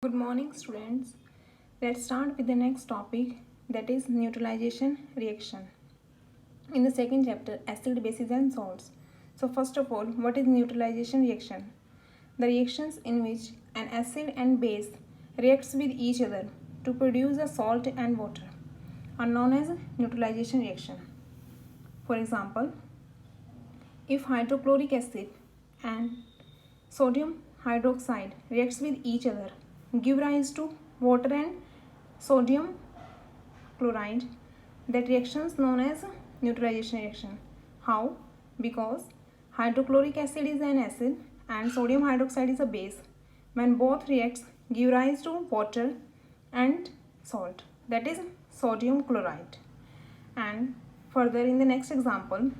Good morning, students. Let's start with the next topic, that is neutralization reaction. In the second chapter, acid, bases and salts. So first of all, what is neutralization reaction? The reactions in which an acid and base reacts with each other to produce a salt and water are known as neutralization reaction. For example, if hydrochloric acid and sodium hydroxide reacts with each other, give rise to water and sodium chloride. That reaction is known as neutralization reaction. How? Because hydrochloric acid is an acid and sodium hydroxide is a base. When both reacts, give rise to water and salt, that is sodium chloride. And further, in the next example,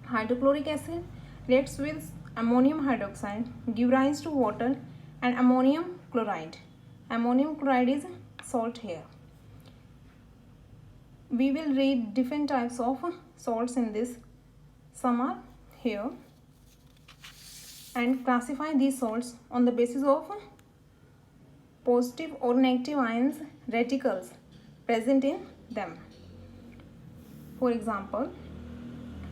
hydrochloric acid reacts with ammonium hydroxide, give rise to water and ammonium chloride. Ammonium chloride is salt here. We will read different types of salts in this. Some are here, and classify these salts on the basis of positive or negative ions radicals present in them. For example,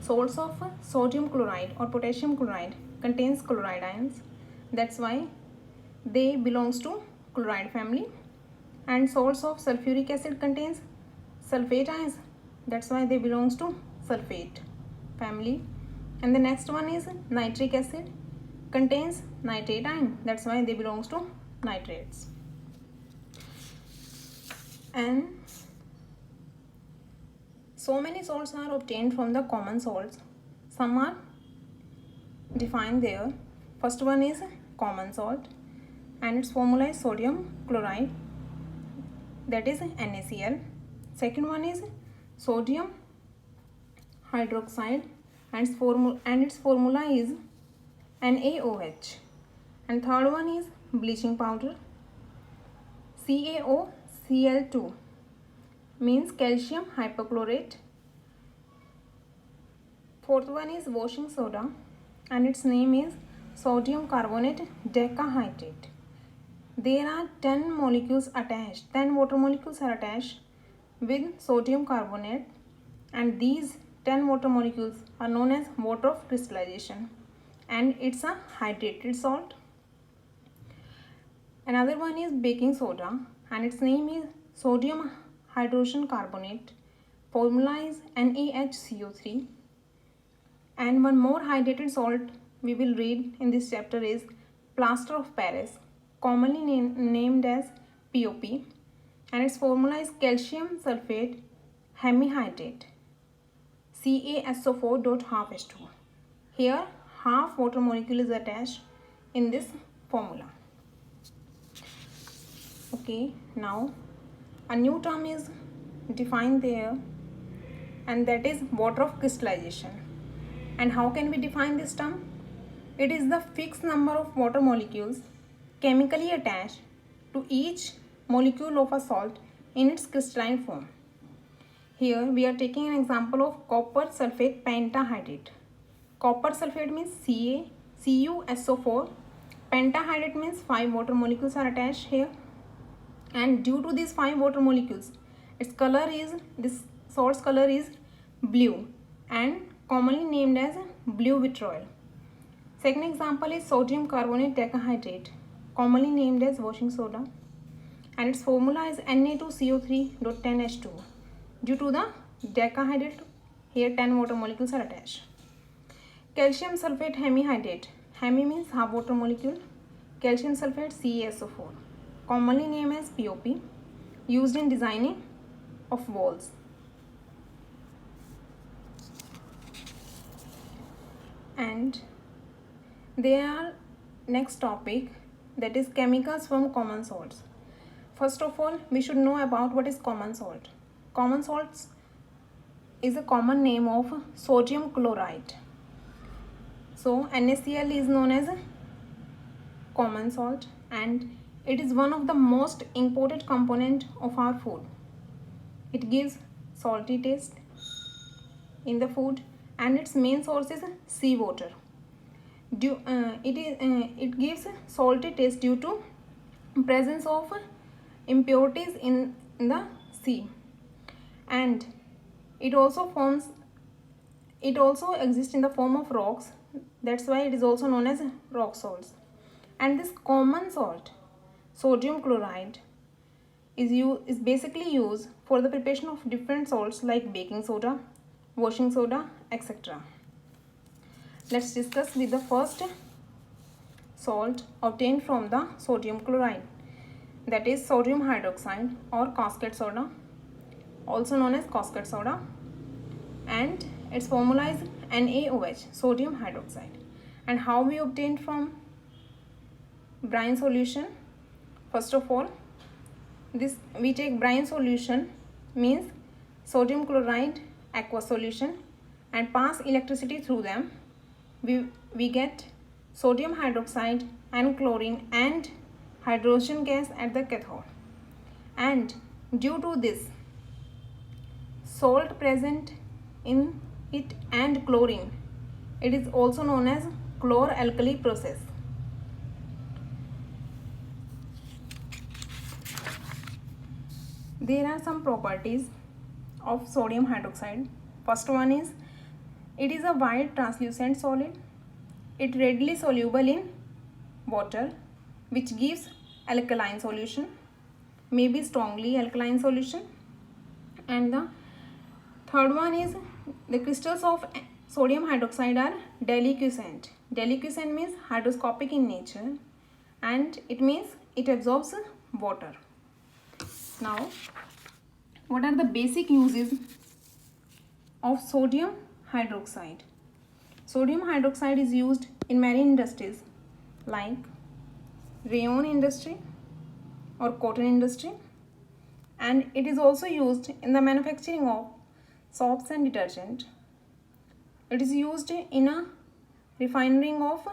salts of sodium chloride or potassium chloride contains chloride ions, that's why they belongs to chloride family. And salts of sulfuric acid contains sulfate ions, that's why they belongs to sulfate family. And the next one is nitric acid, contains nitrate ion, that's why they belongs to nitrates. And so many salts are obtained from the common salts. Some are defined there. First one is common salt and its formula is sodium chloride, that is NaCl. Second one is sodium hydroxide and its formula is NaOH. And third one is bleaching powder, CaOCl2, means calcium hypochlorate. Fourth one is washing soda and its name is sodium carbonate decahydrate. There are 10 molecules attached, 10 water molecules are attached with sodium carbonate, and these 10 water molecules are known as water of crystallization, and it's a hydrated salt. Another one is baking soda and its name is sodium hydrogen carbonate, formula is NaHCO3. And one more hydrated salt we will read in this chapter is plaster of Paris, commonly named as POP, and its formula is calcium sulfate hemihydrate, CaSO4.12H2. Here half water molecule is attached in this formula. Okay, now a new term is defined there, and that is water of crystallization. And how can we define this term? It is the fixed number of water molecules chemically attached to each molecule of a salt in its crystalline form. Here we are taking an example of copper sulfate pentahydrate. Copper sulfate means CuSO4. Pentahydrate means 5 water molecules are attached here, and due to these 5 water molecules, this salt's color is blue and commonly named as blue vitriol. Second example is sodium carbonate decahydrate, commonly named as washing soda, and its formula is Na2CO3.10H2. Due to the decahydrate, here 10 water molecules are attached. Calcium sulfate hemihydrate, hemi means half water molecule, calcium sulfate CaSO4, commonly named as POP, used in designing of walls. And there are next topic, that is chemicals from common salts. First of all, we should know about what is common salt. Common salts is a common name of sodium chloride. So NaCl is known as a common salt, and it is one of the most important component of our food. It gives salty taste in the food, and its main source is seawater. It gives salty taste due to presence of impurities in the sea, and it also exists in the form of rocks. That's why it is also known as rock salts. And this common salt, sodium chloride, is basically used for the preparation of different salts like baking soda, washing soda, etc. Let's discuss with the first salt obtained from the sodium chloride, that is sodium hydroxide or caustic soda, also known as caustic soda, and its formula is NaOH, sodium hydroxide. And how we obtain from brine solution? First of all, this we take brine solution, means sodium chloride aqueous solution, and pass electricity through them. We get sodium hydroxide and chlorine and hydrogen gas at the cathode. And due to this salt present in it and chlorine, it is also known as chlor-alkali process. There are some properties of sodium hydroxide. First one is, it is a white translucent solid. It readily soluble in water, which gives alkaline solution, maybe strongly alkaline solution. And the third one is, the crystals of sodium hydroxide are deliquescent. Deliquescent means hygroscopic in nature, and it means it absorbs water. Now, what are the basic uses of sodium hydroxide? Sodium hydroxide is used in many industries like rayon industry or cotton industry, and it is also used in the manufacturing of soaps and detergent. It is used in a refining of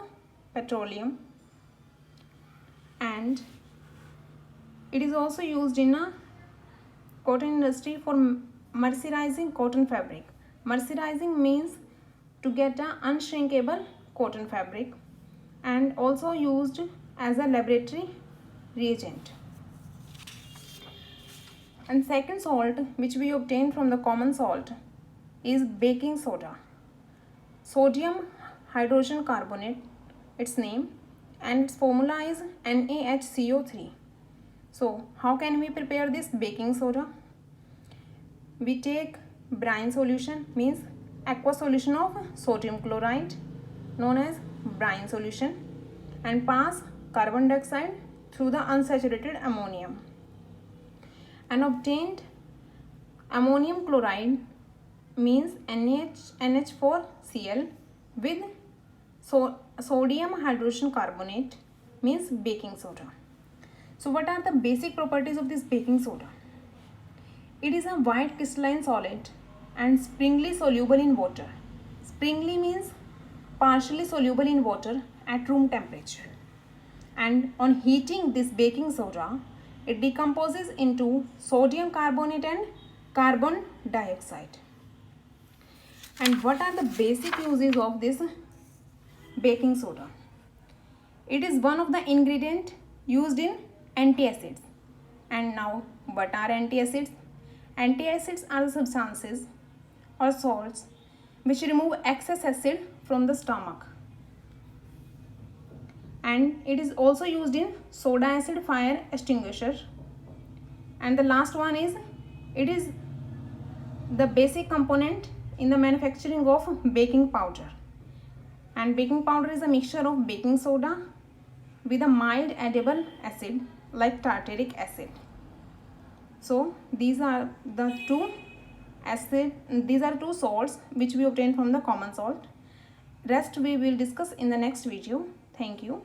petroleum, and it is also used in a cotton industry for mercerizing cotton fabric. Mercerizing means to get an unshrinkable cotton fabric, and also used as a laboratory reagent. And second salt which we obtain from the common salt is baking soda. Sodium hydrogen carbonate, its name, and its formula is NaHCO3. So how can we prepare this baking soda? We take brine solution, means aqueous solution of sodium chloride known as brine solution, and pass carbon dioxide through the unsaturated ammonium, and obtained ammonium chloride, means NH4Cl, with sodium hydrogen carbonate, means baking soda. So what are the basic properties of this baking soda? It is a white crystalline solid and springly soluble in water. Springly means partially soluble in water at room temperature. And on heating this baking soda, it decomposes into sodium carbonate and carbon dioxide. And what are the basic uses of this baking soda? It is one of the ingredients used in antacids. And now, what are antacids? Antacids are the substances or salts which remove excess acid from the stomach. And it is also used in soda acid fire extinguisher. And the last one is, it is the basic component in the manufacturing of baking powder. And baking powder is a mixture of baking soda with a mild edible acid like tartaric acid. So these are the two salts which we obtain from the common salt. Rest we will discuss in the next video. Thank you.